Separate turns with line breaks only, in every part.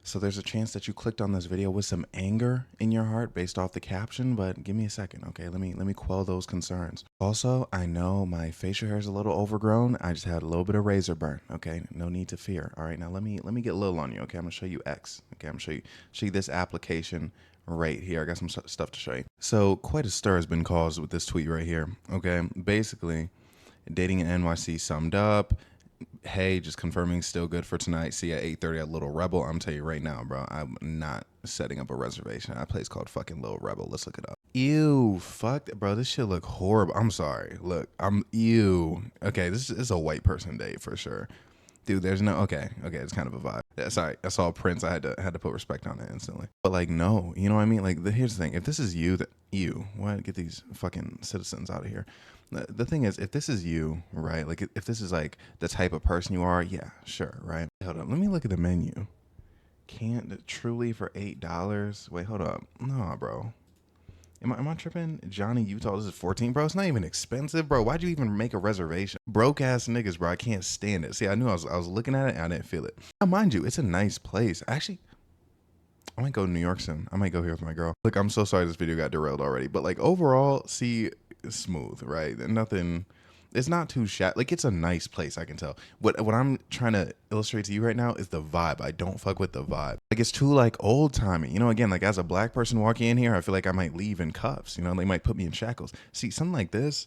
So there's a chance that you clicked on this video with some anger in your heart based off the caption, but give me a second, okay? Let me quell those concerns. Also, I know my facial hair is a little overgrown. I just had a little bit of razor burn, okay? No need to fear. All right, now let me get a little on you, okay? I'm gonna show you X. Okay, I'm gonna show you this application right here. I got some stuff to show you. So quite a stir has been caused with this tweet right here, okay? Basically, dating in NYC summed up. Hey, just confirming still good for tonight. See you at 8:30 at Little Rebel. I'm telling you right now, bro, I'm not setting up a reservation at a place called fucking Little Rebel. Let's look it up. Ew, fuck that, bro. This shit look horrible. I'm sorry. Look, ew. Okay, this is a white person date for sure. Dude, there's no okay, it's kind of a vibe. Yeah, sorry, I saw Prince. I had to put respect on it instantly. But like, no, you know what I mean? Like, here's the thing: if this is you, what? Get these fucking citizens out of here. The thing is, if this is you, right? Like, if this is like the type of person you are, yeah, sure, right? Hold up, let me look at the menu. Can't truly for $8. Wait, hold up, no, bro. Am I tripping? Johnny Utah, this is 14, bro. It's not even expensive, bro. Why'd you even make a reservation? Broke ass niggas, bro. I can't stand it. See, I knew I was looking at it and I didn't feel it. Now, mind you, it's a nice place. Actually, I might go to New York soon. I might go here with my girl. Look, I'm so sorry this video got derailed already, but like overall, see, smooth, right? Nothing. It's not too shabby. Like, it's a nice place, I can tell. What I'm trying to illustrate to you right now is the vibe. I don't fuck with the vibe. Like, it's too, like, old-timey. You know, again, like, as a black person walking in here, I feel like I might leave in cuffs. You know, they might put me in shackles. See, something like this,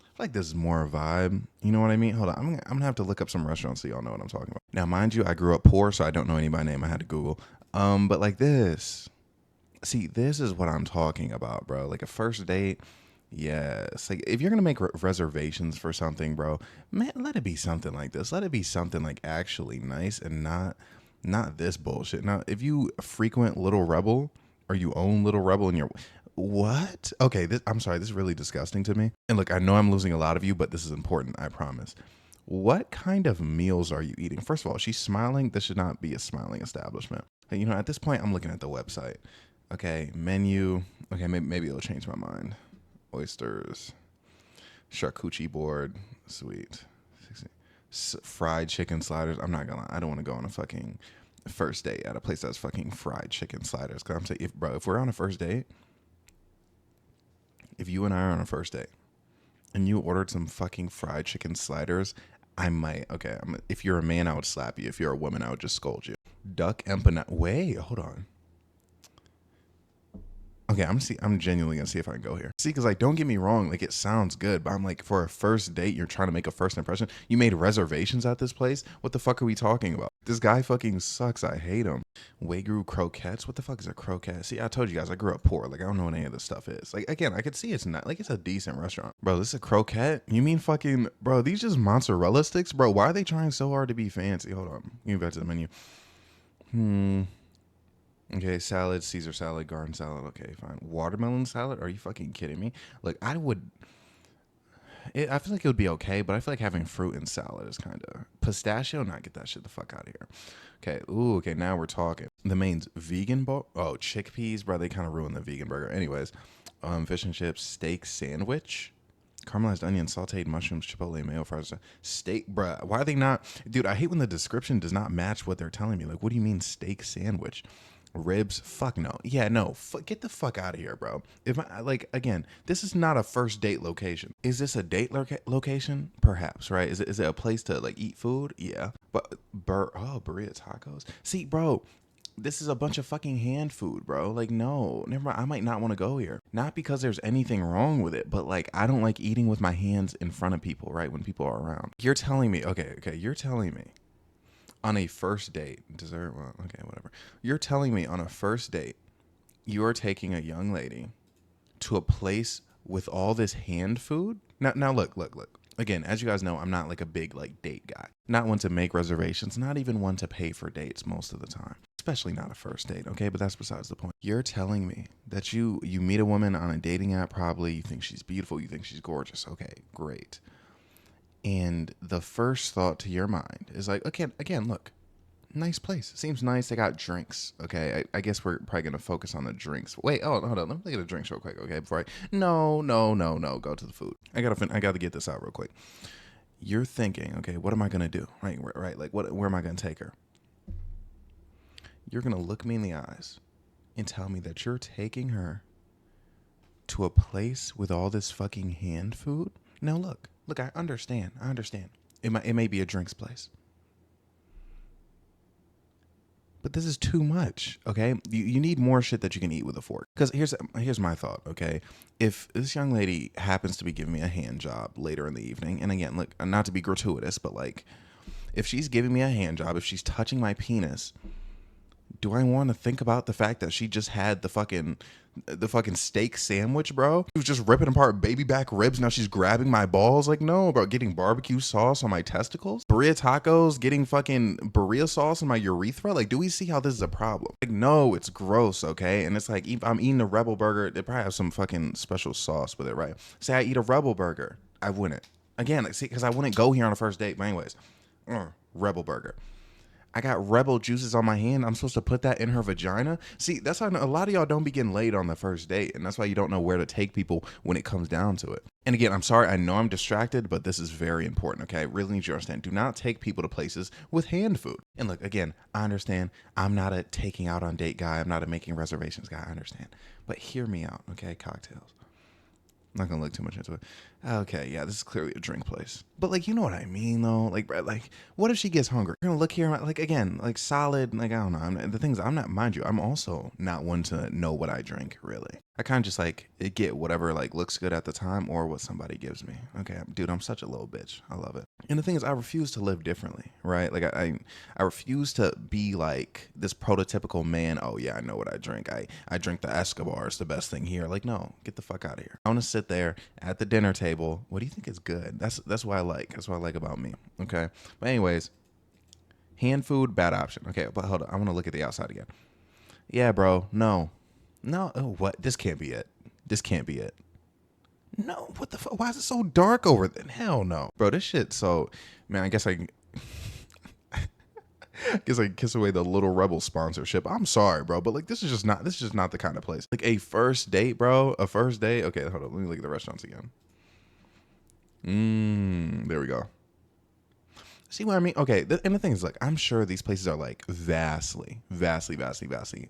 I feel like this is more a vibe. You know what I mean? Hold on. I'm gonna have to look up some restaurants so y'all know what I'm talking about. Now, mind you, I grew up poor, so I don't know any by name. I had to Google. But like this. See, this is what I'm talking about, bro. Like a first date. Yes. Like if you're going to make reservations for something, bro, man, let it be something like this. Let it be something like actually nice and not this bullshit. Now, if you frequent Little Rebel or you own Little Rebel and you're what? Okay, I'm sorry. This is really disgusting to me. And look, I know I'm losing a lot of you, but this is important. I promise. What kind of meals are you eating? First of all, she's smiling. This should not be a smiling establishment. You know, at this point, I'm looking at the website. Okay, menu. Okay, maybe it'll change my mind. Oysters, charcuterie board, sweet, fried chicken sliders. I'm not gonna lie, I don't want to go on a fucking first date at a place that's fucking fried chicken sliders. Cause I'm saying, if we're on a first date, if you and I are on a first date, and you ordered some fucking fried chicken sliders, I might. Okay, if you're a man, I would slap you. If you're a woman, I would just scold you. Duck empanada. Wait, hold on. Okay, I'm genuinely gonna see if I can go here. See, because like, don't get me wrong, like it sounds good, but I'm like, for a first date, you're trying to make a first impression. You made reservations at this place. What the fuck are we talking about? This guy fucking sucks. I hate him. Wagyu croquettes. What the fuck is a croquette? See, I told you guys, I grew up poor. Like I don't know what any of this stuff is. Like again, I could see it's not like it's a decent restaurant, bro. This is a croquette. You mean fucking bro? These just mozzarella sticks, bro. Why are they trying so hard to be fancy? Hold on, give me back to the menu. Okay, salad, Caesar salad, garden salad. Okay, fine. Watermelon salad? Are you fucking kidding me? Like, I feel like it would be okay, but I feel like having fruit in salad is kind of pistachio. Not get that shit the fuck out of here. Okay, ooh, okay, now we're talking. The main's vegan bowl. Oh, chickpeas, bro. They kind of ruined the vegan burger. Anyways, fish and chips, steak sandwich, caramelized onion, sauteed mushrooms, chipotle mayo fries, steak, bruh. Why are they not? Dude, I hate when the description does not match what they're telling me. Like, what do you mean steak sandwich? Ribs? Fuck no. Yeah, no. Get the fuck out of here, bro. If I like again, this is not a first date location. Is this a date location? Perhaps, right? Is it a place to like eat food? Yeah. But burrito tacos. See, bro, this is a bunch of fucking hand food, bro. Like, no, never mind. I might not want to go here. Not because there's anything wrong with it, but like, I don't like eating with my hands in front of people, right? When people are around. You're telling me, okay, you're telling me on a first date, dessert, well, okay, whatever. You're telling me on a first date, you're taking a young lady to a place with all this hand food? Now look. Again, as you guys know, I'm not like a big like date guy. Not one to make reservations, not even one to pay for dates most of the time. Especially not a first date, okay? But that's besides the point. You're telling me that you meet a woman on a dating app, probably, you think she's beautiful, you think she's gorgeous. Okay, great. And the first thought to your mind is like, okay, again, look, nice place. Seems nice. They got drinks. Okay, I guess we're probably going to focus on the drinks. Wait, hold on. Let me look at the drinks real quick, okay? Before no. Go to the food. I got to get this out real quick. You're thinking, okay, what am I going to do? Right. Like, where am I going to take her? You're going to look me in the eyes and tell me that you're taking her to a place with all this fucking hand food? Now look, I understand. It may be a drinks place. But this is too much, okay? You need more shit that you can eat with a fork. Because here's my thought, okay? If this young lady happens to be giving me a hand job later in the evening, and again, look, not to be gratuitous, but like, if she's giving me a hand job, if she's touching my penis, do I want to think about the fact that she just had the fucking steak sandwich, bro? She was just ripping apart baby back ribs. Now she's grabbing my balls. Like, no, bro. Getting barbecue sauce on my testicles? Burrito tacos, getting fucking burrito sauce in my urethra? Like, do we see how this is a problem? Like, no, it's gross, okay? And it's like, if I'm eating a Rebel burger, they probably have some fucking special sauce with it, right? Say I eat a Rebel burger. I wouldn't. Again, like, see, because I wouldn't go here on a first date. But anyways, Rebel burger. I got Rebel juices on my hand. I'm supposed to put that in her vagina. See, that's how a lot of y'all don't be getting laid on the first date. And that's why you don't know where to take people when it comes down to it. And again, I'm sorry. I know I'm distracted, but this is very important. Okay. I really need you to understand. Do not take people to places with hand food. And look, again, I understand. I'm not a taking out on date guy. I'm not a making reservations guy. I understand. But hear me out. Okay. Cocktails. I'm not gonna look too much into it. Okay, yeah, this is clearly a drink place. But like, you know what I mean, though. Like, Brett, like, what if she gets hungry? You're gonna look here, like, again, like solid. Like, I don't know. The things I'm not, mind you, I'm also not one to know what I drink. Really, I kind of just like get whatever like looks good at the time or what somebody gives me. Okay, dude, I'm such a little bitch. I love it. And the thing is, I refuse to live differently, right? Like, I refuse to be like this prototypical man. Oh yeah, I know what I drink. I drink the Escobar. It's the best thing here. Like, no, get the fuck out of here. I want to sit there at the dinner table. What do you think is good? That's what I like. That's what I like about me. Okay. But anyways, hand food, bad option. Okay, but hold on. I want to look at the outside again. Yeah, bro. No. Oh, what? This can't be it. This can't be it. No. What the fuck? Why is it so dark over there? Hell no, bro. This shit. So, man, I guess I can kiss away the Little Rebel sponsorship. I'm sorry, bro, but like this is just not the kind of place. Like a first date, bro. A first date. Okay, hold on. Let me look at the restaurants again. There we go. See what I mean? Okay, and the thing is, like, I'm sure these places are like vastly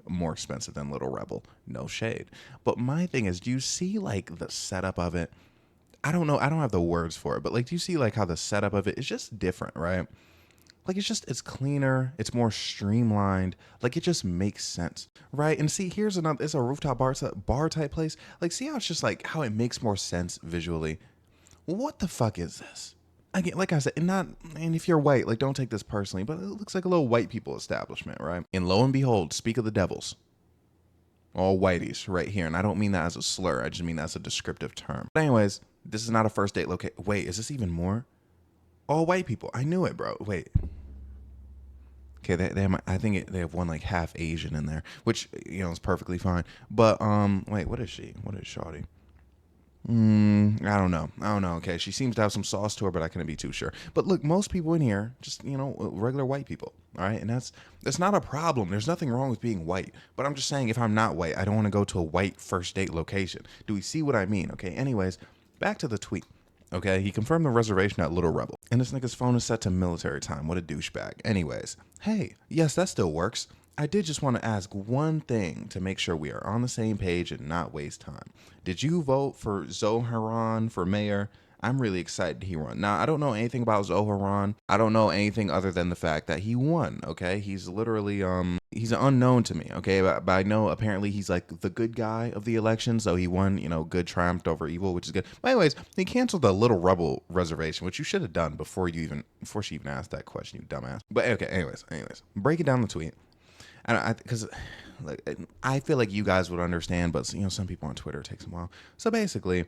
more expensive than Little Rebel. No shade. But my thing is, do you see like the setup of it? I don't know. I don't have the words for it, but like, do you see like how the setup of it is just different, right? Like it's cleaner, it's more streamlined. Like it just makes sense, right? And see, here's another. It's a rooftop bar type place. Like, see how it's just like how it makes more sense visually. What the fuck is this? Again, like I said, and if you're white, like don't take this personally, but it looks like a little white people establishment, right? And lo and behold, speak of the devils, all whiteys right here. And I don't mean that as a slur. I just mean that's a descriptive term. But anyways, this is not a first date location. Wait, is this even more? All white people. I knew it, bro. Wait. Okay, they have they have one like half Asian in there, which is perfectly fine. But wait, what is she? What is Shawty? I don't know. Okay, she seems to have some sauce to her, but I couldn't be too sure. But look, most people in here, just regular white people, all right, and that's not a problem. There's nothing wrong with being white. But I'm just saying, if I'm not white, I don't want to go to a white first date location. Do we see what I mean? Okay. Anyways, back to the tweet. Okay, he confirmed the reservation at Little Rebel. And this nigga's phone is set to military time. What a douchebag. Anyways, hey, yes, that still works. I did just want to ask one thing to make sure we are on the same page and not waste time. Did you vote for Zoharan for mayor? I'm really excited he won. Now, I don't know anything about Zoharan. I don't know anything other than the fact that he won, okay? He's literally, he's unknown to me, okay? But I know apparently he's like the good guy of the election, so he won, good triumphed over evil, which is good. But anyways, he canceled the Little Rebel reservation, which you should have done before she even asked that question, you dumbass. But okay, anyways, break it down the tweet. And because like I feel like you guys would understand, but some people on Twitter it takes a while. So basically,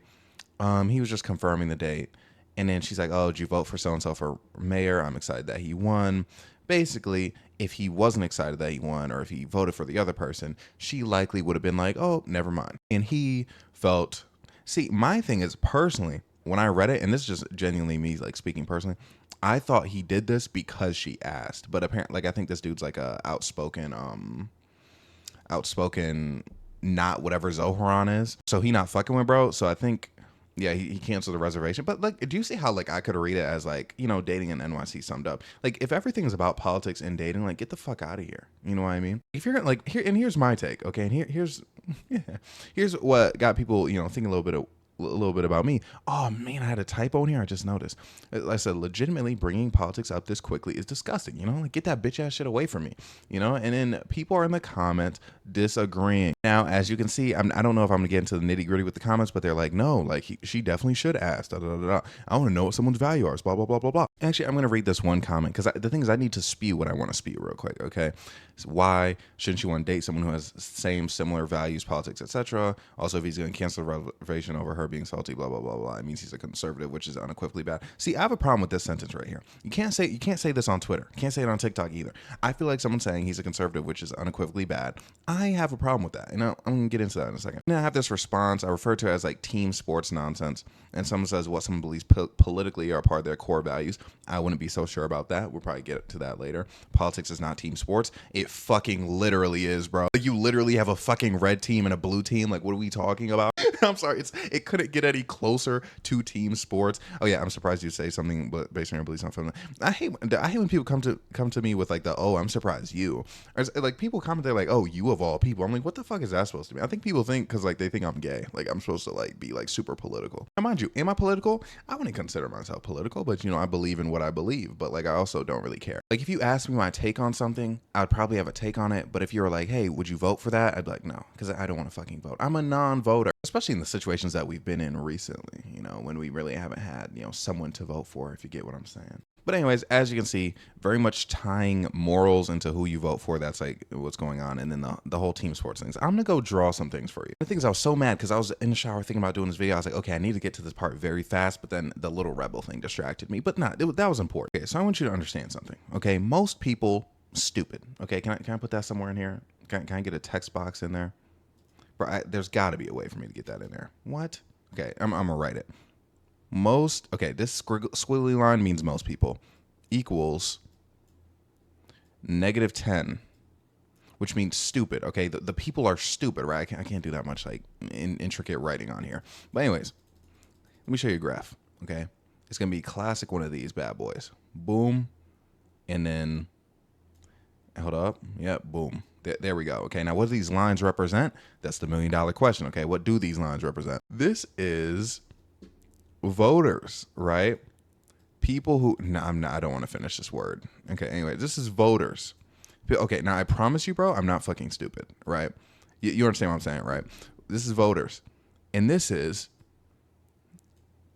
he was just confirming the date, and then she's like, "Oh, did you vote for so and so for mayor? I'm excited that he won." Basically, if he wasn't excited that he won, or if he voted for the other person, she likely would have been like, "Oh, never mind." And he felt. See, my thing is personally, when I read it, and this is just genuinely me like speaking personally, I thought he did this because she asked, but apparently, like I think this dude's like a outspoken, not whatever Zoharan is, so he not fucking with bro. So I think, Yeah, he canceled the reservation. But like, do you see how like I could read it as like, you know, dating in NYC summed up? Like, if everything is about politics and dating, like, get the fuck out of here. You know what I mean? If you're gonna like here, and here's my take, okay? And here's yeah, here's what got people, you know, thinking a little bit about me. Oh man, I had a typo in here. I just noticed. Like I said, legitimately bringing politics up this quickly is disgusting. You know, like, get that bitch ass shit away from me. You know, and then people are in the comments disagreeing. Now, as you can see, I don't know if I'm gonna get into the nitty gritty with the comments, but they're like, no, like she definitely should ask. Da, da, da, da. I want to know what someone's value are. Blah blah blah blah blah. Actually, I'm gonna read this one comment because the thing is, I need to spew what I want to spew real quick. Okay, so why shouldn't you want to date someone who has similar values, politics, etc.? Also, if he's gonna cancel the reservation over her being salty, blah blah blah blah, it means he's a conservative, which is unequivocally bad. See, I have a problem with this sentence right here. You can't say this on Twitter. You can't say it on TikTok either. I feel like someone saying he's a conservative, which is unequivocally bad. I have a problem with that, and I'm gonna get into that in a second. Now I have this response. I refer to it as like team sports nonsense, and someone says what someone believes politically are part of their core values. I wouldn't be so sure about that. We'll probably get to that later. Politics is not team sports. It fucking literally is, bro. Like, you literally have a fucking red team and a blue team. Like, what are we talking about? I'm sorry. It couldn't get any closer to team sports. Oh yeah, I'm surprised you say something but based on your beliefs on film. I hate when people come to me with like I'm surprised you. Or like, people comment, they're like, oh, you of all people. I'm like, what the fuck is that supposed to mean? I think people think because like they think I'm gay. Like, I'm supposed to like be like super political. Now, mind you, am I political? I wouldn't consider myself political, but you know, I believe in what I believe. But like, I also don't really care. Like, if you ask me my take on something, I'd probably have a take on it. But if you were like, hey, would you vote for that? I'd be like, no, because I don't want to fucking vote. I'm a non-voter, especially in the situations that we've been in recently, you know, when we really haven't had, you know, someone to vote for, if you get what I'm saying. But anyways, as you can see, very much tying morals into who you vote for. That's like what's going on. And then the whole team sports things. I'm going to go draw some things for you. The things, I was so mad because I was in the shower thinking about doing this video. I was like, okay, I need to get to this part very fast. But then the little rebel thing distracted me. But that was important. Okay, so I want you to understand something. Okay, most people stupid. Okay, can I put that somewhere in here? Can I get a text box in there? Bro, there's got to be a way for me to get that in there. What? Okay, I'm going to write it. This squiggly line means most people, equals -10, which means stupid. Okay, the people are stupid, right? I can't do that much like intricate writing on here. But anyways, let me show you a graph. Okay, it's gonna be classic one of these bad boys. Boom, and then hold up. Yep, boom. There we go. Okay, now what do these lines represent? That's the $1 million question. Okay, what do these lines represent? This is voters, right? People who I don't want to finish this word. Okay, anyway, this is voters. Okay, now I promise you, bro, I'm not fucking stupid, right? You understand what I'm saying, right? This is voters, and this is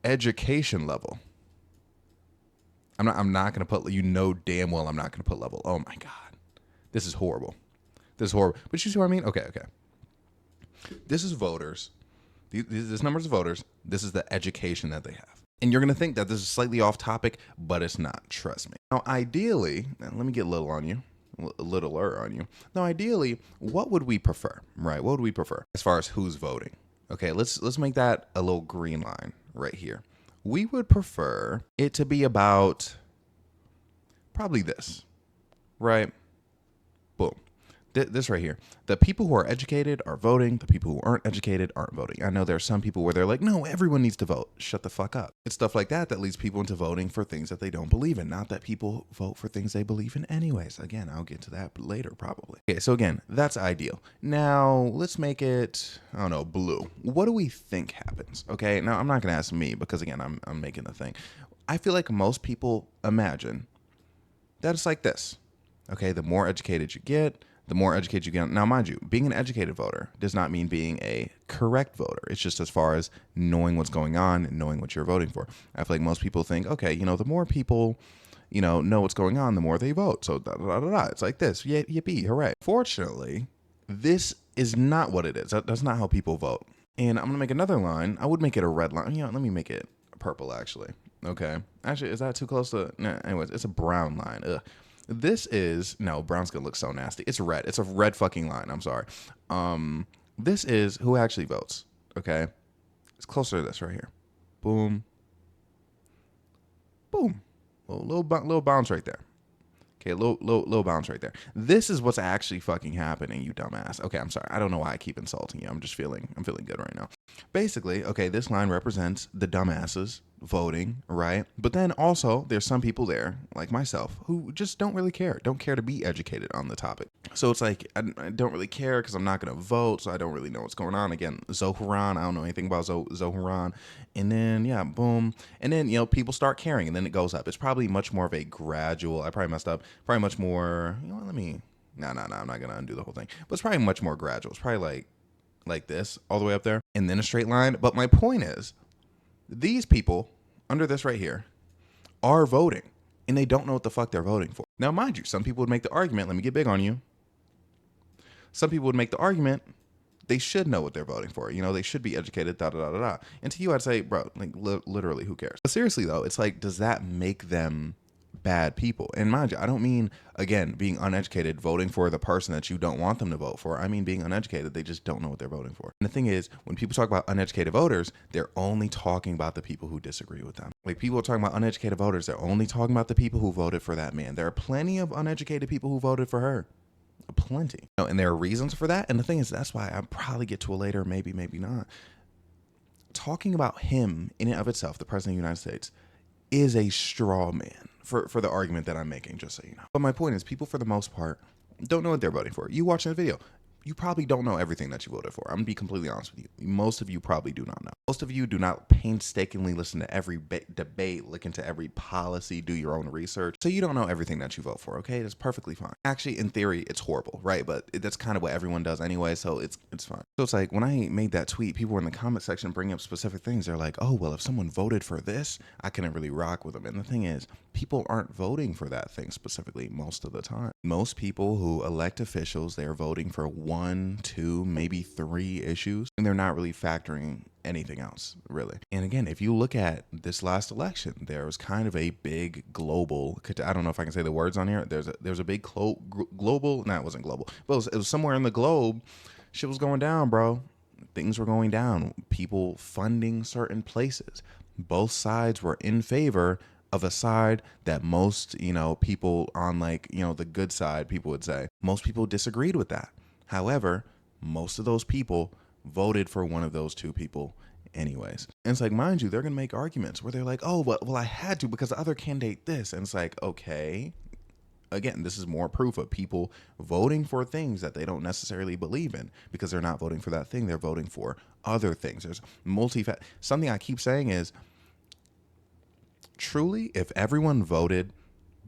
education level. I'm not gonna put, you know damn well I'm not gonna put level. Oh my god, this is horrible. This is horrible. But you see what I mean? Okay. This is voters. This number's of voters. This is the education that they have. And you're going to think that this is slightly off topic, but it's not. Trust me. Now, ideally, let me get a little on you. Littler on you. Now, ideally, what would we prefer, right? What would we prefer as far as who's voting? Okay, let's make that a little green line right here. We would prefer it to be about probably this, right? Boom. This right here. The people who are educated are voting. The people who aren't educated aren't voting. I know there are some people where they're like, no, everyone needs to vote. Shut the fuck up. It's stuff like that leads people into voting for things that they don't believe in. Not that people vote for things they believe in anyways. Again, I'll get to that later probably. Okay, so again, that's ideal. Now, let's make it, I don't know, blue. What do we think happens? Okay, now I'm not going to ask me because again, I'm making the thing. I feel like most people imagine that it's like this. Okay, the more educated you get, the more educated you get. Now, mind you, being an educated voter does not mean being a correct voter. It's just as far as knowing what's going on and knowing what you're voting for. I feel like most people think, okay, you know, the more people, you know what's going on, the more they vote. So It's like this. Yippee, hooray. Fortunately, this is not what it is. That's not how people vote. And I'm going to make another line. I would make it a red line. You know, let me make it purple, actually. Okay. Actually, is that too close to? Nah, anyways, it's a brown line. Ugh. This is, no, brown's gonna look so nasty. It's red. It's a red fucking line. I'm sorry. This is who actually votes. Okay, it's closer to this right here. Boom, boom. Little bounce right there. Okay, little bounce right there. This is what's actually fucking happening, you dumbass. Okay, I'm sorry. I don't know why I keep insulting you. I'm feeling good right now. Basically, okay, this line represents the dumbasses voting, right? But then also there's some people there, like myself, who just don't really care, don't care to be educated on the topic. So it's like, I don't really care because I'm not going to vote, so I don't really know what's going on. Again, Zohran, I don't know anything about Zohran. And then, yeah, boom. And then, people start caring, and then it goes up. It's probably much more of a gradual, I probably messed up, probably much more, no, I'm not going to undo the whole thing. But it's probably much more gradual. It's probably like this, all the way up there, and then a straight line. But my point is, these people under this right here are voting, and they don't know what the fuck they're voting for. Now, mind you, some people would make the argument, let me get big on you. Some people would make the argument they should know what they're voting for. They should be educated, da da da da da. And to you, I'd say, bro, like literally, who cares? But seriously though, it's like, does that make them bad people? And mind you, I don't mean, again, being uneducated, voting for the person that you don't want them to vote for. I mean being uneducated, they just don't know what they're voting for. And the thing is, when people talk about uneducated voters, they're only talking about the people who disagree with them. Like, people are talking about uneducated voters, they're only talking about the people who voted for that man. There are plenty of uneducated people who voted for her. Plenty. And there are reasons for that. And the thing is, that's why I'll probably get to it later, maybe not. Talking about him in and of itself, the president of the United States, is a straw man for the argument that I'm making, just so you know. But my point is, people for the most part don't know what they're voting for. You watching the video, you probably don't know everything that you voted for. I'm gonna be completely honest with you. Most of you probably do not know. Most of you do not painstakingly listen to every debate, look into every policy, do your own research. So you don't know everything that you vote for, okay? That's perfectly fine. Actually, in theory, it's horrible, right? But that's kind of what everyone does anyway, so it's fine. So it's like, when I made that tweet, people were in the comment section bringing up specific things. They're like, oh, well, if someone voted for this, I couldn't really rock with them. And the thing is, people aren't voting for that thing specifically most of the time. Most people who elect officials, they're voting for 1, 2, maybe 3 issues, and they're not really factoring anything else, really. And again, if you look at this last election, there was kind of a big global, I don't know if I can say the words on here, there's a big global, no, it wasn't global, but it was somewhere in the globe, shit was going down, bro. Things were going down. People funding certain places. Both sides were in favor of a side that most, people on the good side, people would say. Most people disagreed with that. However, most of those people voted for one of those two people anyways. And it's like, mind you, they're going to make arguments where they're like, oh, well, I had to because the other candidate this. And it's like, okay. Again, this is more proof of people voting for things that they don't necessarily believe in because they're not voting for that thing. They're voting for other things. There's something I keep saying is, truly, if everyone voted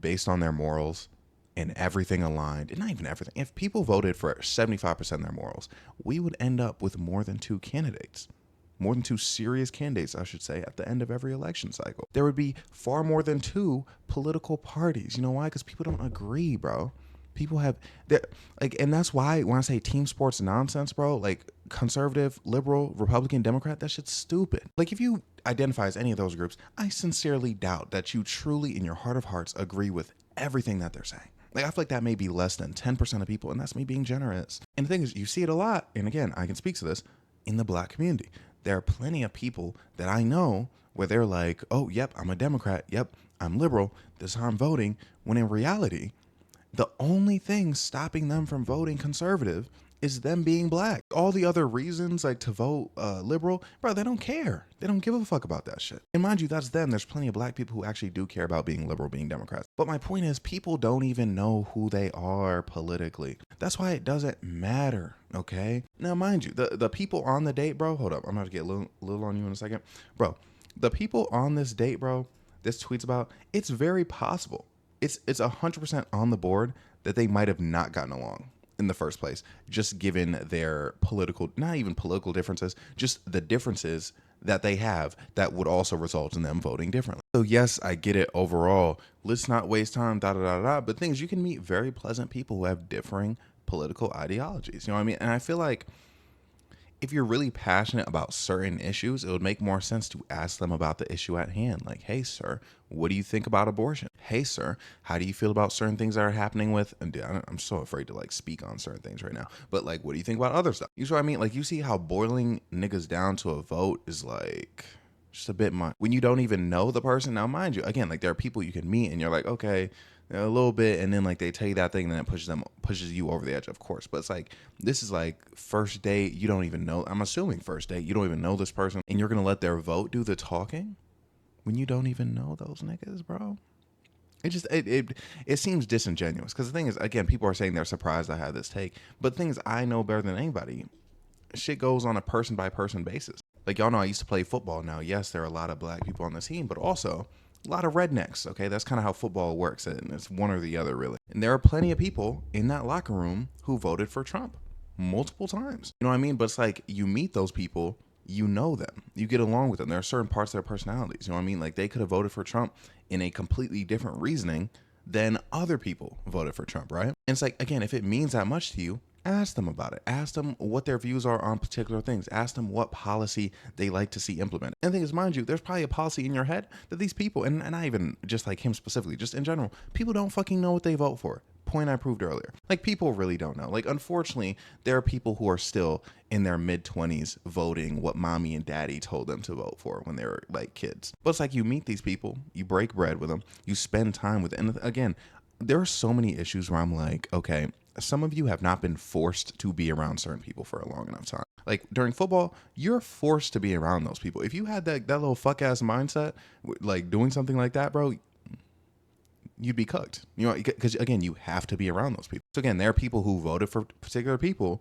based on their morals and everything aligned, and not even everything, if people voted for 75% of their morals, we would end up with more than 2 candidates. More than 2 serious candidates, I should say, at the end of every election cycle. There would be far more than 2 political parties. You know why? Because people don't agree, bro. People have, and that's why when I say team sports nonsense, bro, like conservative, liberal, Republican, Democrat, that shit's stupid. Like, if you identify as any of those groups, I sincerely doubt that you truly, in your heart of hearts, agree with everything that they're saying. Like, I feel like that may be less than 10% of people, and that's me being generous. And the thing is, you see it a lot, and again, I can speak to this, in the Black community. There are plenty of people that I know where they're like, oh, yep, I'm a Democrat. Yep, I'm liberal. This is how I'm voting. When in reality, the only thing stopping them from voting conservative is them being Black. All the other reasons, like to vote liberal, bro, they don't care. They don't give a fuck about that shit. And mind you, that's them. There's plenty of Black people who actually do care about being liberal, being Democrats. But my point is, people don't even know who they are politically. That's why it doesn't matter, okay? Now, mind you, the people on the date, bro, hold up. I'm about to get a little on you in a second. Bro, the people on this date, bro, this tweet's about, it's very possible. It's 100% on the board that they might have not gotten along in the first place, just given their political, not even political differences, just the differences that they have that would also result in them voting differently. So yes, I get it overall. Let's not waste time, but things, you can meet very pleasant people who have differing political ideologies. You know what I mean? And I feel like if you're really passionate about certain issues, it would make more sense to ask them about the issue at hand. Like, hey, sir, what do you think about abortion? Hey, sir, how do you feel about certain things that are happening with, and I'm so afraid to speak on certain things right now, but what do you think about other stuff? You see what I mean? You see how boiling niggas down to a vote is just a bit much when you don't even know the person. Now, mind you, again, there are people you can meet and you're like, okay, a little bit, and then like they tell you that thing, and then it pushes you over the edge, of course. But it's like, this is like first date, you don't even know, I'm assuming first date, you don't even know this person, and you're gonna let their vote do the talking when you don't even know those niggas, bro. It seems disingenuous, because the thing is, again, people are saying they're surprised I had this take, but the thing is, I know better than anybody, shit goes on a person by person basis. Like, y'all know I used to play football. Now, yes, there are a lot of black people on the team, but also a lot of rednecks. Okay, that's kind of how football works, and it's one or the other, really. And there are plenty of people in that locker room who voted for Trump multiple times. You know what I mean? But it's like, you meet those people, you know them, you get along with them. There are certain parts of their personalities. You know what I mean? Like, they could have voted for Trump in a completely different reasoning than other people voted for Trump, right? And it's like, again, if it means that much to you, ask them about it. Ask them what their views are on particular things. Ask them what policy they like to see implemented. And the thing is, mind you, there's probably a policy in your head that these people, and not even just like him specifically, just in general, people don't fucking know what they vote for. Point I proved earlier. Like, people really don't know. Like, unfortunately, there are people who are still in their mid-20s voting what mommy and daddy told them to vote for when they were like kids. But it's like, you meet these people, you break bread with them, you spend time with them. And again, there are so many issues where I'm like, okay, some of you have not been forced to be around certain people for a long enough time. Like, during football, you're forced to be around those people. If you had that little fuck ass mindset, like doing something like that, bro, you'd be cooked. You know, because again, you have to be around those people. So again, there are people who voted for particular people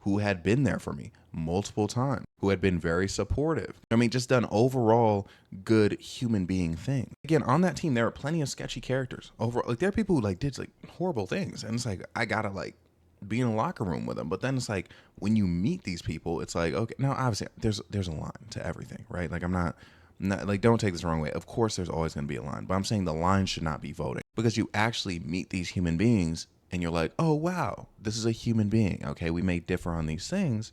who had been there for me multiple times, who had been very supportive. I mean, just done overall good human being thing. Again, on that team, there are plenty of sketchy characters. Overall, like, there are people who like did like horrible things, and it's like, I gotta like be in a locker room with them. But then it's like, when you meet these people, it's like, okay, now obviously there's a line to everything, right? Like, I'm not like, don't take this the wrong way. Of course, there's always going to be a line, but I'm saying the line should not be voting, because you actually meet these human beings and you're like, oh, wow, this is a human being. Okay, we may differ on these things,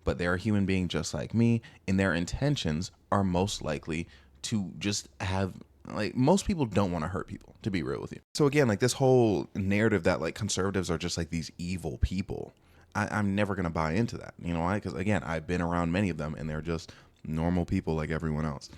but they're a human being just like me, and their intentions are most likely to just have, like, most people don't want to hurt people, to be real with you. So again, like, this whole narrative that like conservatives are just like these evil people, I'm never going to buy into that. You know why? Because again, I've been around many of them, and they're just normal people like everyone else.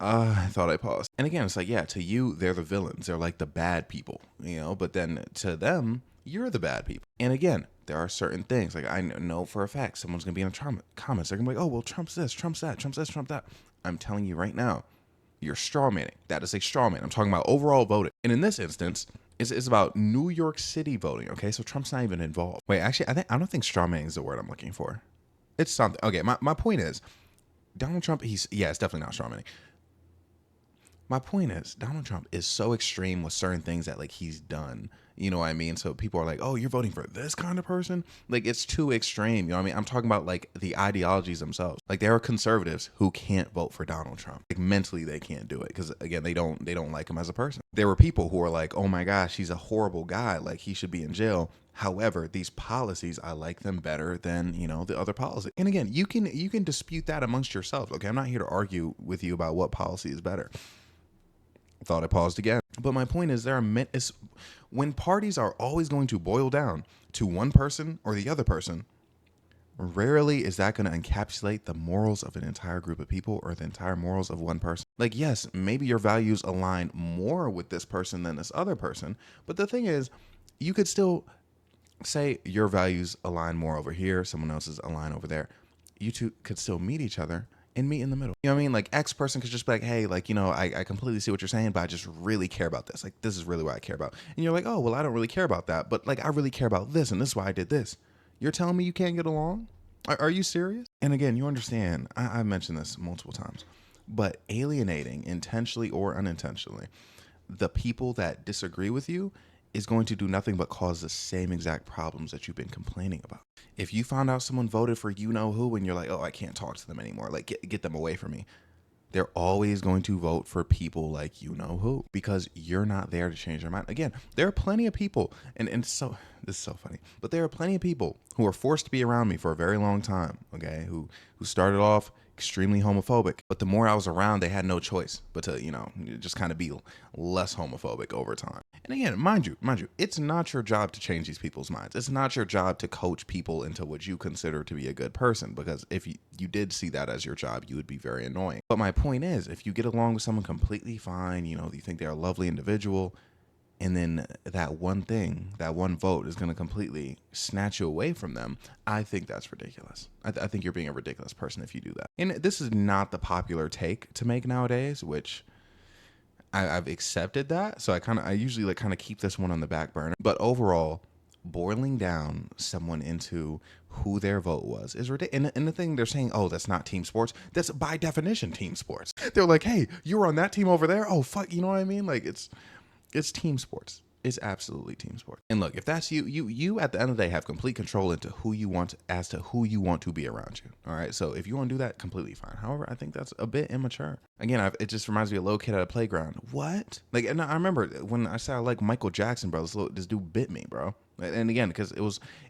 I thought I paused. And again, it's like, yeah, to you, they're the villains. They're like the bad people, you know, but then to them, you're the bad people. And again, there are certain things, like, I know for a fact someone's going to be in the comments. They're going to be like, oh, well, Trump's this, Trump's that, Trump's this, Trump that. I'm telling you right now, you're straw manning. That is a straw man. I'm talking about overall voting. And in this instance, it's about New York City voting, okay? So Trump's not even involved. Wait, actually, I don't think straw manning is the word I'm looking for. It's something. Okay, my point is, Donald Trump, it's definitely not straw manning. My point is, Donald Trump is so extreme with certain things that like he's done. You know what I mean? So people are like, oh, you're voting for this kind of person? Like, it's too extreme. You know what I mean? I'm talking about like the ideologies themselves. Like, there are conservatives who can't vote for Donald Trump. Like, mentally they can't do it, because again, they don't like him as a person. There were people who are like, oh my gosh, he's a horrible guy, like he should be in jail. However, these policies, I like them better than, you know, the other policy. And again, you can dispute that amongst yourselves. Okay, I'm not here to argue with you about what policy is better. Thought I paused again. But my point is, when parties are always going to boil down to one person or the other person, rarely is that going to encapsulate the morals of an entire group of people or the entire morals of one person. Like, yes, maybe your values align more with this person than this other person, but the thing is, you could still say your values align more over here, someone else's align over there. You two could still meet each other and meet in the middle. You know what I mean? Like, X person could just be like, hey, like, you know, I completely see what you're saying, but I just really care about this. Like, this is really what I care about. And you're like, oh, well, I don't really care about that, but like, I really care about this, and this is why I did this. You're telling me you can't get along? Are you serious? And again, you understand, I've mentioned this multiple times, but alienating, intentionally or unintentionally, the people that disagree with you is going to do nothing but cause the same exact problems that you've been complaining about. If you found out someone voted for you know who, and you're like, oh, I can't talk to them anymore, like, get them away from me, they're always going to vote for people like you know who, because you're not there to change their mind. Again, there are plenty of people, and so this is so funny, but there are plenty of people who are forced to be around me for a very long time, okay, who started off extremely homophobic, but the more I was around, they had no choice but to, you know, just kind of be less homophobic over time. And again, mind you, it's not your job to change these people's minds. It's not your job to coach people into what you consider to be a good person, because if you did see that as your job, you would be very annoying. But my point is, if you get along with someone completely fine, you know, you think they're a lovely individual, and then that one thing, that one vote is going to completely snatch you away from them. I think that's ridiculous. I think you're being a ridiculous person if you do that. And this is not the popular take to make nowadays, which I've accepted that. So I usually like kind of keep this one on the back burner. But overall, boiling down someone into who their vote was is ridiculous. And the thing they're saying, oh, that's not team sports. That's by definition team sports. They're like, hey, you were on that team over there. Oh, fuck. You know what I mean? Like it's team sports. It's absolutely team sports. And look, if that's you at the end of the day have complete control into who you want as to who you want to be around you. All right. So if you want to do that, completely fine. However, I think that's a bit immature. Again, it just reminds me of a little kid at a playground. What? Like, and I remember when I said I like Michael Jackson, bro. This dude bit me, bro. And again, because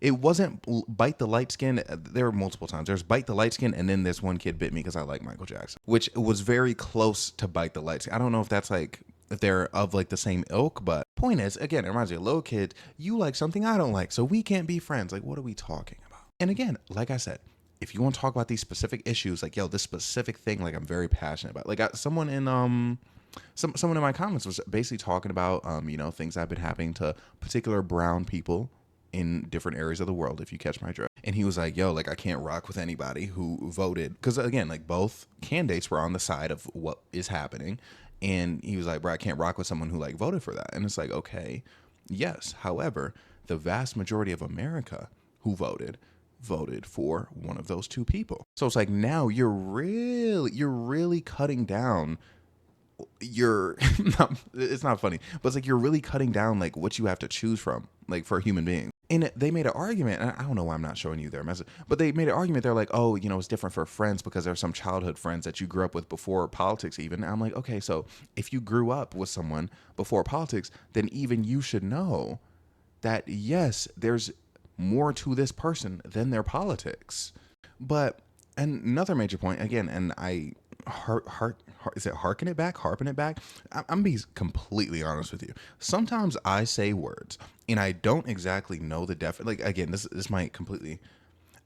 it wasn't bite the light skin. There were multiple times. There's bite the light skin, and then this one kid bit me because I like Michael Jackson, which was very close to bite the light skin. I don't know if that's like if they're of like the same ilk, but point is, again, it reminds me of a little kid. You like something I don't like, so we can't be friends. Like, what are we talking about? And again, like I said, if you want to talk about these specific issues, like, yo, this specific thing, like, I'm very passionate about. Like, someone in someone in my comments was basically talking about things that have been happening to particular brown people in different areas of the world, if you catch my drift. And he was like, yo, like, I can't rock with anybody who voted, because again, like, both candidates were on the side of what is happening. And he was like, bro, I can't rock with someone who like voted for that. And it's like, okay, yes. However, the vast majority of America who voted for one of those two people. So it's like, now you're really cutting down it's not funny, but it's like you're really cutting down like what you have to choose from, like, for a human being. And they made an argument, and I don't know why I'm not showing you their message, but they made an argument. They're like, oh, it's different for friends because there's some childhood friends that you grew up with before politics even. And I'm like, okay, so if you grew up with someone before politics, then even you should know that, yes, there's more to this person than their politics. But another major point, again, and is it harping it back? I'm being completely honest with you. Sometimes I say words and I don't exactly know the like, again, this might completely,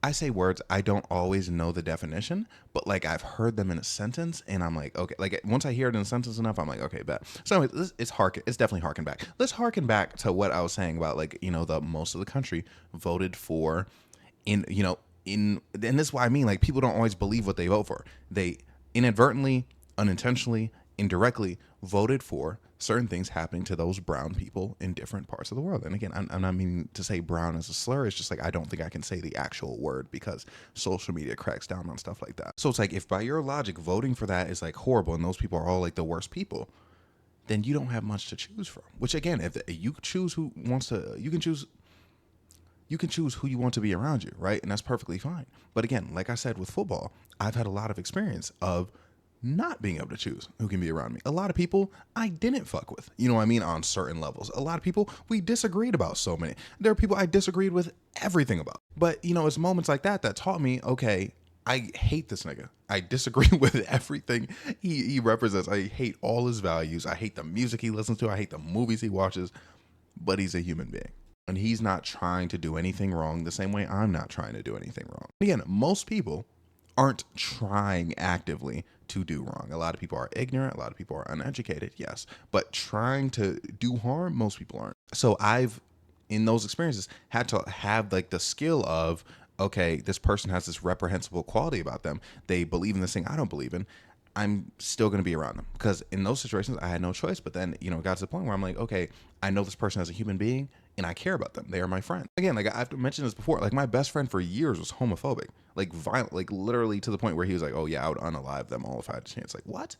I say words, I don't always know the definition, but like I've heard them in a sentence and I'm like, okay, like once I hear it in a sentence enough, I'm like, okay, bet. So anyways, it's definitely harken back. Let's harken back to what I was saying about, like, the most of the country voted for and this is why I mean, like, people don't always believe what they vote for. They inadvertently, unintentionally, indirectly voted for certain things happening to those brown people in different parts of the world. And again, I'm not meaning to say brown as a slur. It's just like, I don't think I can say the actual word because social media cracks down on stuff like that. So it's like, if by your logic, voting for that is like horrible and those people are all like the worst people, then you don't have much to choose from. Which again, if you choose who wants to, you can choose who you want to be around you, right? And that's perfectly fine. But again, like I said with football, I've had a lot of experience of not being able to choose who can be around me. A lot of people I didn't fuck with, you know what I mean, on certain levels. A lot of people we disagreed about so many. There are people I disagreed with everything about. But, it's moments like that taught me, okay, I hate this nigga. I disagree with everything he represents. I hate all his values. I hate the music he listens to. I hate the movies he watches. But he's a human being. And he's not trying to do anything wrong the same way I'm not trying to do anything wrong. Again, most people aren't trying actively to do wrong. A lot of people are ignorant. A lot of people are uneducated, yes. But trying to do harm, most people aren't. So I've, in those experiences, had to have like the skill of, okay, this person has this reprehensible quality about them. They believe in this thing I don't believe in. I'm still going to be around them, because in those situations I had no choice. But then, it got to the point where I'm like, okay, I know this person as a human being and I care about them. They are my friend. Again, like I've mentioned this before, like my best friend for years was homophobic, like violent, like literally to the point where he was like, oh yeah, I would unalive them all if I had a chance. Like, what?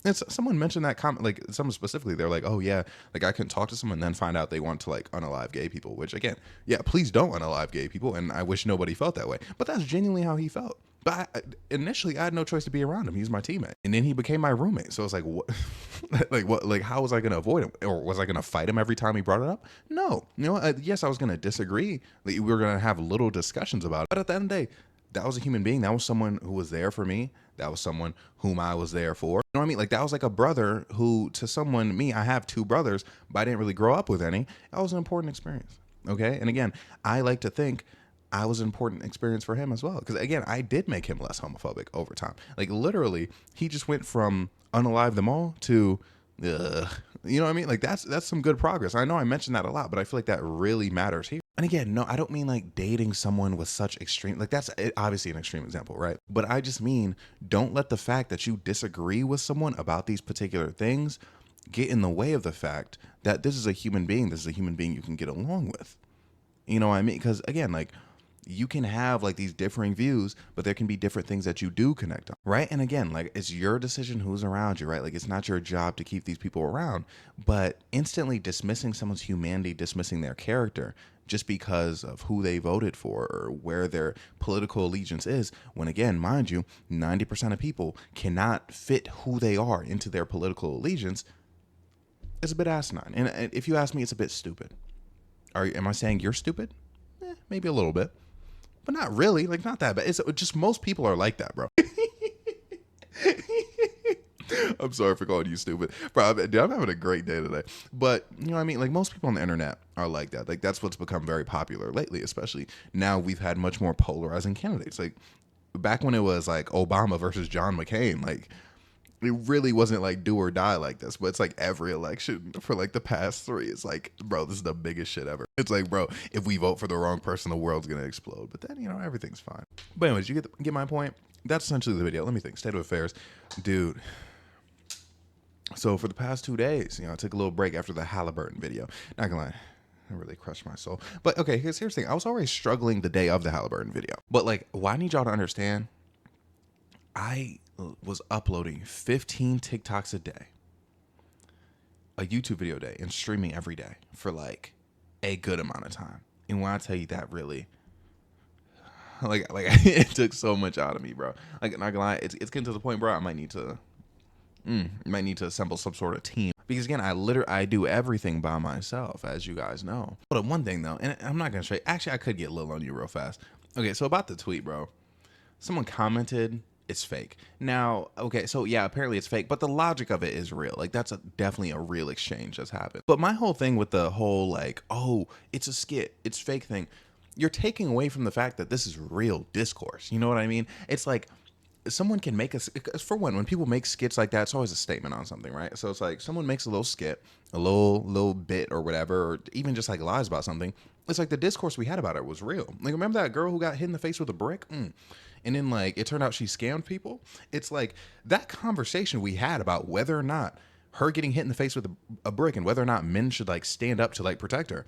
And someone mentioned that comment, like someone specifically, they're like, oh yeah, like I couldn't talk to someone and then find out they want to like unalive gay people, which again, yeah, please don't unalive gay people. And I wish nobody felt that way, but that's genuinely how he felt. But initially I had no choice to be around him. He was my teammate. And then he became my roommate. So it's like, what, like how was I going to avoid him? Or was I going to fight him every time he brought it up? No, yes, I was going to disagree. Like, we were going to have little discussions about it. But at the end of the day, that was a human being. That was someone who was there for me. That was someone whom I was there for. You know what I mean? Like that was like a brother who, to someone, me, I have two brothers, but I didn't really grow up with any. That was an important experience. Okay. And again, I like to think I was an important experience for him as well. Because again, I did make him less homophobic over time. Like literally, he just went from unalive them all to Ugh. You know what I mean? Like that's some good progress. I know I mentioned that a lot, but I feel like that really matters here. And again, no, I don't mean like dating someone with such extreme, like that's obviously an extreme example, right? But I just mean don't let the fact that you disagree with someone about these particular things get in the way of the fact that this is a human being. This is a human being you can get along with. You know what I mean? Because again, like you can have like these differing views, but there can be different things that you do connect on, right? And again, like it's your decision who's around you, right? Like it's not your job to keep these people around, but instantly dismissing someone's humanity, dismissing their character just because of who they voted for or where their political allegiance is, when again, mind you, 90% of people cannot fit who they are into their political allegiance, is a bit asinine. And if you ask me, it's a bit stupid. Am I saying you're stupid? Maybe a little bit, but not really. Like not that bad. It's just most people are like that, bro. I'm sorry for calling you stupid, bro. I'm having a great day today. But you know what I mean? Like most people on the internet are like that. Like that's what's become very popular lately, especially now we've had much more polarizing candidates. Like back when it was like Obama versus John McCain, like it really wasn't like do or die like this, but it's like every election for like the past 3, it's like, bro, this is the biggest shit ever. It's like, bro, if we vote for the wrong person, the world's gonna explode. But then, you know, everything's fine. But anyways, you get my point? That's essentially the video. Let me think. State of affairs. Dude. So for the past 2 days, you know, I took a little break after the Halliburton video. Not gonna lie, I really crushed my soul. But okay, here's the thing. I was already struggling the day of the Halliburton video. But like, what I need y'all to understand, I was uploading 15 TikToks a day, a YouTube video a day, and streaming every day for like a good amount of time. And when I tell you that really, like it took so much out of me, bro. Like not gonna lie, it's getting to the point, bro. I might need to assemble some sort of team, because again, I do everything by myself, as you guys know. But one thing though, and I'm not gonna say, actually, I could get Lil on you real fast. Okay, so about the tweet, bro. Someone commented, it's fake. Now, okay, so yeah, apparently it's fake, but the logic of it is real. Like that's definitely a real exchange that's happened. But my whole thing with the whole like, oh, it's a skit, it's fake thing, you're taking away from the fact that this is real discourse. You know what I mean? It's like someone can make us, for one, when people make skits like that, it's always a statement on something, right? So it's like someone makes a little skit, a little bit or whatever, or even just like lies about something. It's like the discourse we had about it was real. Like remember that girl who got hit in the face with a brick? And then like it turned out she scammed people. It's like that conversation we had about whether or not her getting hit in the face with a brick and whether or not men should like stand up to like protect her.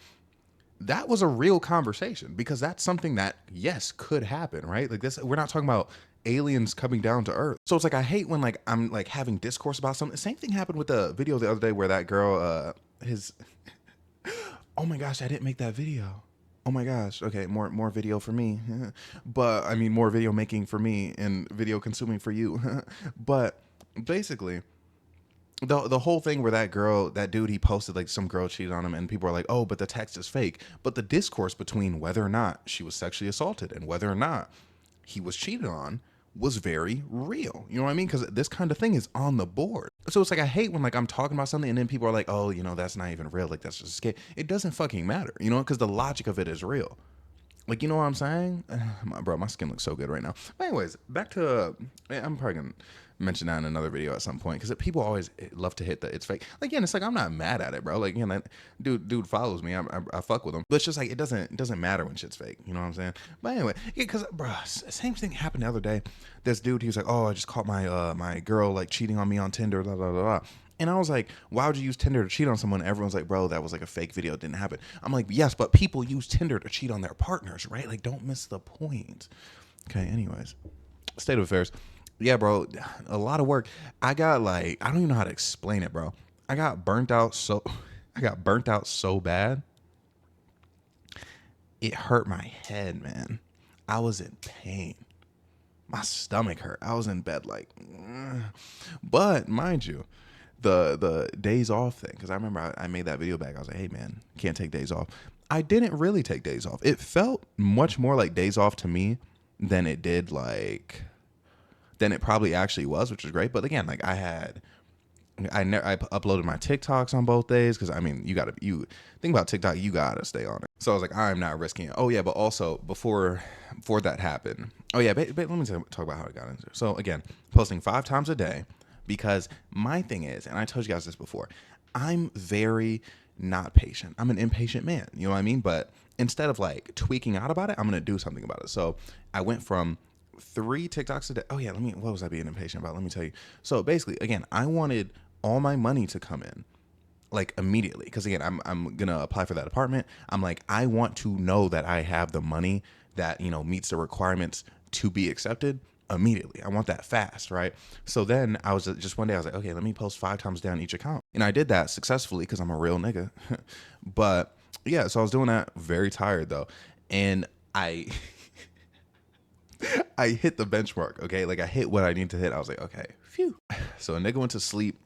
That was a real conversation, because that's something that, yes, could happen, right? Like this, we're not talking about aliens coming down to earth. So it's like, I hate when like I'm like having discourse about something. Same thing happened with the video the other day where that girl, oh my gosh, I didn't make that video. Oh my gosh. Okay, more video for me. But I mean more video making for me and video consuming for you. But basically, the whole thing where that dude, he posted like some girl cheated on him, and people are like, oh, but the text is fake. But the discourse between whether or not she was sexually assaulted and whether or not he was cheated on was very real. You know what I mean? Because this kind of thing is on the board. So it's like, I hate when like I'm talking about something and then people are like, oh, you know, that's not even real. Like that's just a skit. It doesn't fucking matter, you know, because the logic of it is real. Like, you know what I'm saying? Bro, my skin looks so good right now. But anyways, back to, I'm probably going to mention that in another video at some point, because people always love to hit the it's fake. Like, yeah, it's like, I'm not mad at it, bro. Like, you know, that dude follows me. I fuck with him. But it's just like, it doesn't matter when shit's fake. You know what I'm saying? But anyway, yeah, because, bro, same thing happened the other day. This dude, he was like, oh, I just caught my girl, like, cheating on me on Tinder, blah, blah, blah, blah. And I was like, why would you use Tinder to cheat on someone? Everyone's like, bro, that was like a fake video. It didn't happen. I'm like, yes, but people use Tinder to cheat on their partners, right? Like, don't miss the point. Okay, anyways. State of affairs. Yeah, bro, a lot of work. I got like, I don't even know how to explain it, bro. I got burnt out so bad. It hurt my head, man. I was in pain. My stomach hurt. I was in bed like, but mind you, the days off thing, because I remember I made that video back. I was like, hey man, can't take days off. I didn't really take days off. It felt much more like days off to me than it did than it probably actually was, which is great. But again, like I uploaded my TikToks on both days, because I mean, you think about TikTok, you gotta stay on it. So I was like, I'm not risking it. Oh yeah, but also before that happened, oh yeah, but let me talk about how I got into it. So again, posting 5 times a day, Because my thing is, and I told you guys this before, I'm very not patient. I'm an impatient man. You know what I mean? But instead of like tweaking out about it, I'm gonna do something about it. So I went from 3 TikToks a day. Oh yeah, what was I being impatient about? Let me tell you. So basically, again, I wanted all my money to come in like immediately, because again, I'm gonna apply for that apartment. I'm like, I want to know that I have the money that, you know, meets the requirements to be accepted immediately. I want that fast, right? So then I was just one day I was like, okay, let me post 5 times down each account, and I did that successfully because I'm a real nigga. But yeah, so I was doing that, very tired though, and I I hit the benchmark. Okay, like I hit what I need to hit. I was like, okay, phew. So a nigga went to sleep.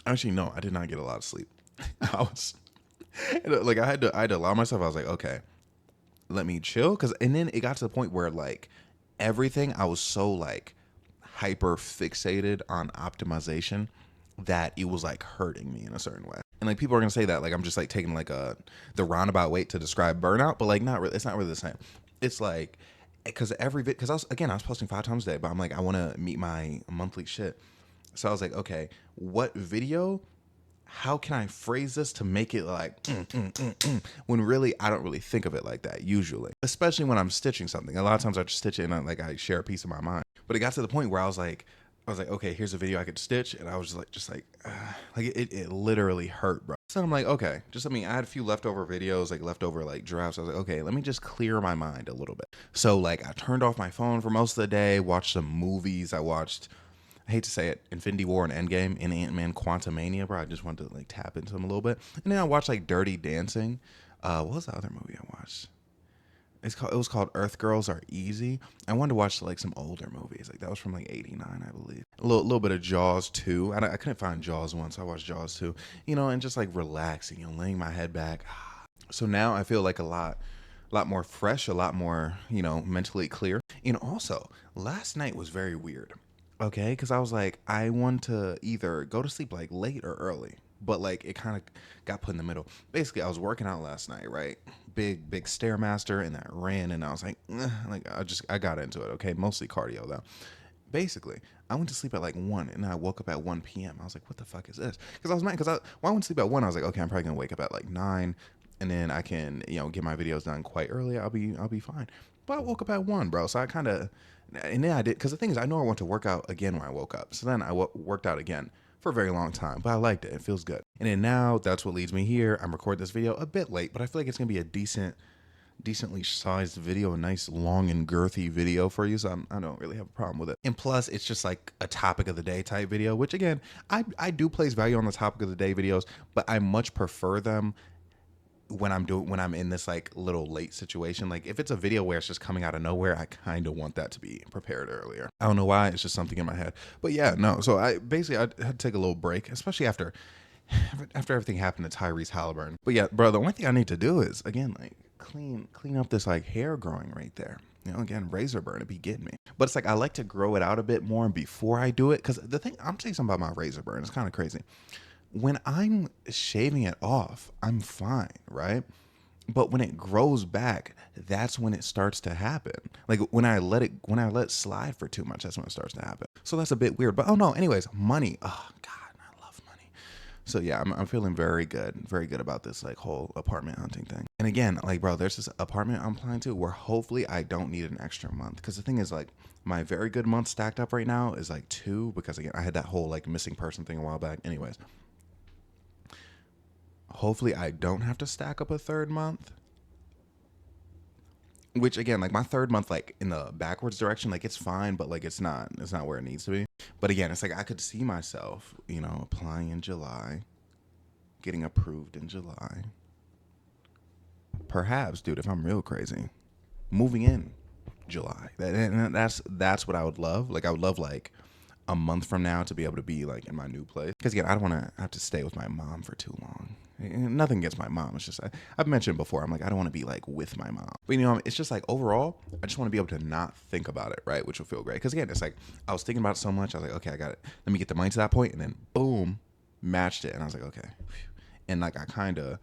Actually, no, I did not get a lot of sleep. I was like, I had to allow myself. I was like, okay, let me chill, and then it got to the point where like everything, I was so like hyper fixated on optimization that it was like hurting me in a certain way. And like people are gonna say that like I'm just like taking like the roundabout way to describe burnout, but like not really. It's not really the same. It's like because I was posting 5 times a day, but I'm like, I want to meet my monthly shit. So I was like, okay, what video? How can I phrase this to make it like when really I don't really think of it like that usually, especially when I'm stitching something. A lot of times I just stitch it and I share a piece of my mind. But it got to the point where I was like, okay, here's a video I could stitch, and I was like it literally hurt, bro. So I'm like, okay, I had a few leftover videos, like leftover like drafts. I was like, okay, let me just clear my mind a little bit. So like I turned off my phone for most of the day, watched some movies. I hate to say it, Infinity War and Endgame and Ant-Man Quantumania, bro. I just wanted to like tap into them a little bit. And then I watched like Dirty Dancing. What was the other movie I watched? It was called Earth Girls Are Easy. I wanted to watch like some older movies. Like that was from like '89, I believe. A little bit of Jaws 2. I couldn't find Jaws 1, so I watched Jaws 2. You know, and just like relaxing, you know, laying my head back. So now I feel like a lot more fresh, a lot more, you know, mentally clear. And also, last night was very weird. Okay, because I was like, I want to either go to sleep like late or early, but like it kind of got put in the middle. Basically, I was working out last night, right? Big stairmaster, and that ran, and I was like, like I got into it. Okay, mostly cardio though. Basically, I went to sleep at like 1, and I woke up at 1 p.m. I was like, what the fuck is this? Because I was mad when I went to sleep at 1, I was like, okay, I'm probably gonna wake up at like 9, and then I can, you know, get my videos done quite early. I'll be fine. But I woke up at 1, bro. So I kind of, and then I did, because the thing is, I know I want to work out again when I woke up. So then I worked out again for a very long time, but I liked it. It feels good. And then now that's what leads me here. I'm recording this video a bit late, but I feel like it's gonna be a decently sized video, a nice long and girthy video for you, so I don't really have a problem with it. And plus, it's just like a topic of the day type video, which again, I do place value on the topic of the day videos, but I much prefer them when I'm in this like little late situation. Like if it's a video where it's just coming out of nowhere, I kind of want that to be prepared earlier. I don't know why, it's just something in my head. But yeah, no. So I had to take a little break, especially after everything happened to Tyrese Halliburton. But yeah, bro, the only thing I need to do is again like clean up this like hair growing right there. You know, again, razor burn, it be getting me. But it's like I like to grow it out a bit more before I do it, because the thing, I'm telling you something about my razor burn. It's kind of crazy. When I'm shaving it off, I'm fine, right? But when it grows back, that's when it starts to happen. Like when I let it slide for too much, that's when it starts to happen. So that's a bit weird. But oh no, anyways, money. Oh God, I love money. So yeah, I'm feeling very good about this like whole apartment hunting thing. And again, like bro, there's this apartment I'm applying to where hopefully I don't need an extra month. Because the thing is like my very good month stacked up right now is like 2, because again I had that whole like missing person thing a while back. Anyways. Hopefully I don't have to stack up a 3rd month. Which again, like my 3rd month, like in the backwards direction, like it's fine, but like it's not where it needs to be. But again, it's like I could see myself, you know, applying in July, getting approved in July. Perhaps, dude, if I'm real crazy, moving in July. That's what I would love. Like I would love like a month from now to be able to be like in my new place. Because again, I don't want to have to stay with my mom for too long. Nothing against my mom. It's just I've mentioned before. I'm like I don't want to be like with my mom. But you know, it's just like overall, I just want to be able to not think about it, right? Which will feel great. Because again, it's like I was thinking about it so much. I was like, okay, I got it. Let me get the money to that point, and then boom, matched it, and I was like, okay. And like I kind of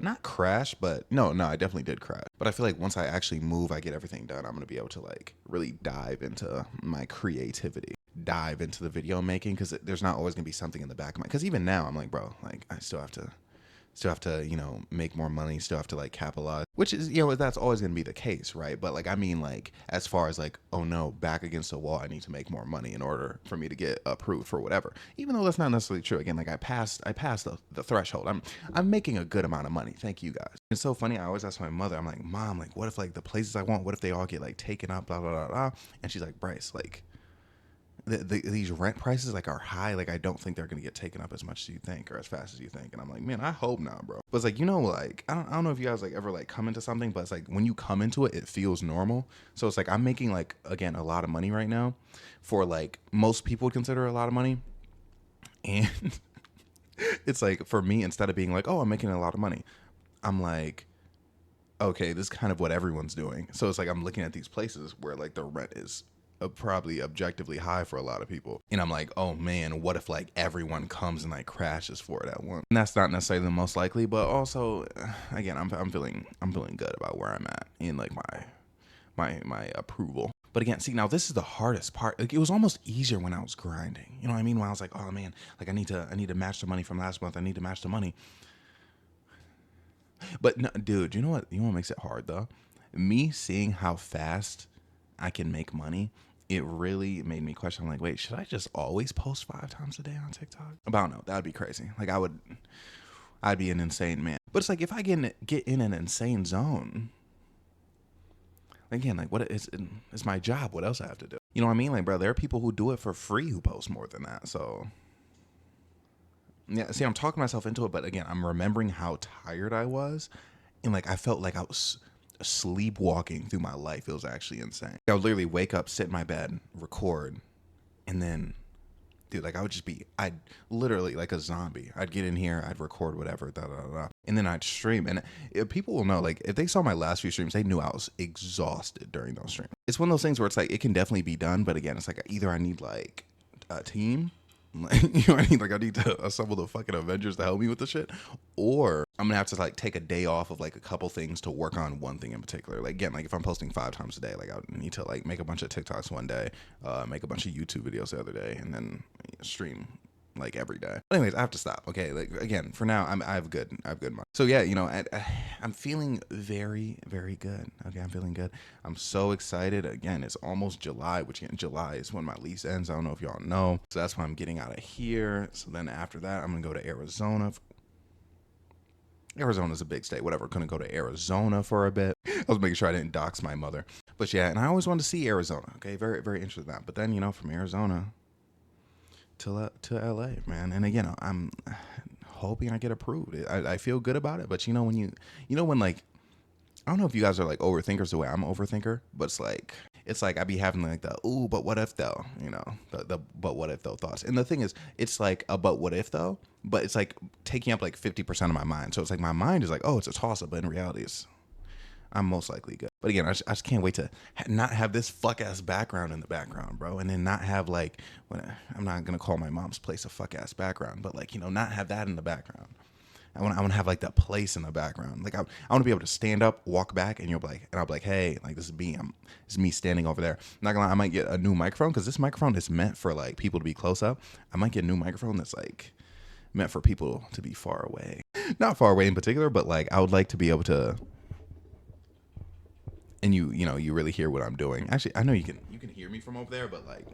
not crash, but no, I definitely did crash. But I feel like once I actually move, I get everything done, I'm gonna be able to like really dive into my creativity. dive into the video making, because there's not always gonna be something in the back of my, because even now I'm like, bro, like I still have to, you know, make more money, still have to like capitalize, which is, you know, that's always going to be the case, right? But like, I mean, like, as far as like, oh no, back against the wall, I need to make more money in order for me to get approved for whatever, even though that's not necessarily true. Again, like I passed the threshold. I'm making a good amount of money. Thank you guys. It's so funny. I always ask my mother, I'm like, Mom, like, what if like the places I want, what if they all get like taken up, blah, blah, blah, blah. And she's like, Bryce, like, these rent prices like are high. Like I don't think they're gonna get taken up as much as you think or as fast as you think. And I'm like, man, I hope not, bro. But it's like, you know, like I don't know if you guys like ever like come into something, but it's like when you come into it, it feels normal. So it's like I'm making like, again, a lot of money right now for like most people would consider a lot of money. And it's like for me, instead of being like, oh, I'm making a lot of money, I'm like, okay, this is kind of what everyone's doing. So it's like I'm looking at these places where like the rent is probably objectively high for a lot of people, and I'm like, oh man, what if like everyone comes and like crashes for it at once? And that's not necessarily the most likely, but also, again, I'm feeling good about where I'm at in like my approval. But again, see, now this is the hardest part. Like it was almost easier when I was grinding. You know what I mean? When I was like, oh man, like I need to match the money from last month. I need to match the money. But no, dude, you know what? You know what makes it hard though? Me seeing how fast I can make money, it really made me question. I'm like, wait, should I just always post 5 times a day on TikTok? But I don't know. That'd be crazy. Like I'd be an insane man. But it's like if I get in an insane zone, again, like what is it's my job. What else I have to do? You know what I mean? Like, bro, there are people who do it for free who post more than that. So yeah, see, I'm talking myself into it, but again, I'm remembering how tired I was, and like I felt like I was sleepwalking through my life. It was actually insane. I would literally wake up, sit in my bed, record, and then, dude, like I'd literally like a zombie. I'd get in here, I'd record whatever, da da da, and then I'd stream. And people will know, like, if they saw my last few streams, they knew I was exhausted during those streams. It's one of those things where it's like it can definitely be done, but again, it's like either I need like a team. Like, you know what I mean? Like I need to assemble the fucking Avengers to help me with the shit, or I'm gonna have to like take a day off of like a couple things to work on one thing in particular. Like again, like if I'm posting 5 times a day, like I would need to like make a bunch of TikToks one day, make a bunch of YouTube videos the other day, and then stream like every day. But anyways, I have to stop. Okay, like again, for now, I have good money. So yeah, you know, I'm feeling very, very good. Okay, I'm feeling good. I'm so excited. Again, it's almost July, which in July is when my lease ends. I don't know if y'all know. So that's why I'm getting out of here. So then after that, I'm gonna go to Arizona. Arizona's a big state. Whatever. Gonna go to Arizona for a bit. I was making sure I didn't dox my mother. But yeah, and I always wanted to see Arizona. Okay, very, very interested in that. But then, you know, from Arizona to LA, man. And again, I'm hoping I get approved. I feel good about it, but you know when like, I don't know if you guys are like overthinkers the way I'm an overthinker, but it's like I be having like the ooh, but what if though, you know, the but what if though thoughts. And the thing is, it's like a but what if though, but it's like taking up like 50% of my mind. So it's like my mind is like, oh, it's a toss up, but in reality, I'm most likely good. But again, I just can't wait to not have this fuck ass background in the background, bro. And then not have like, I'm not going to call my mom's place a fuck ass background, but like, you know, not have that in the background. I want to have like that place in the background. Like I want to be able to stand up, walk back, and I'll be like, hey, like this is me standing over there. I'm not gonna lie, I might get a new microphone because this microphone is meant for like people to be close up. I might get a new microphone that's like meant for people to be far away. Not far away in particular, but like I would like to be able to. And you know, you really hear what I'm doing. Actually, I know you can hear me from over there, but like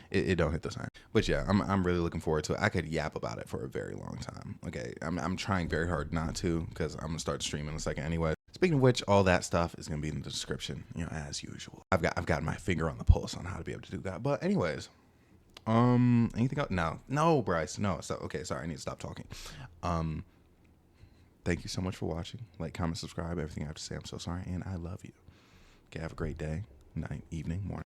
it don't hit the same. But yeah, I'm really looking forward to it. I could yap about it for a very long time. Okay, I'm trying very hard not to because I'm gonna start streaming in a second anyway. Speaking of which, all that stuff is gonna be in the description, you know, as usual. I've got my finger on the pulse on how to be able to do that. But anyways, anything else? No, Bryce, no. So okay, sorry, I need to stop talking. Thank you so much for watching. Like, comment, subscribe, everything I have to say. I'm so sorry, and I love you. Okay, have a great day, night, evening, morning.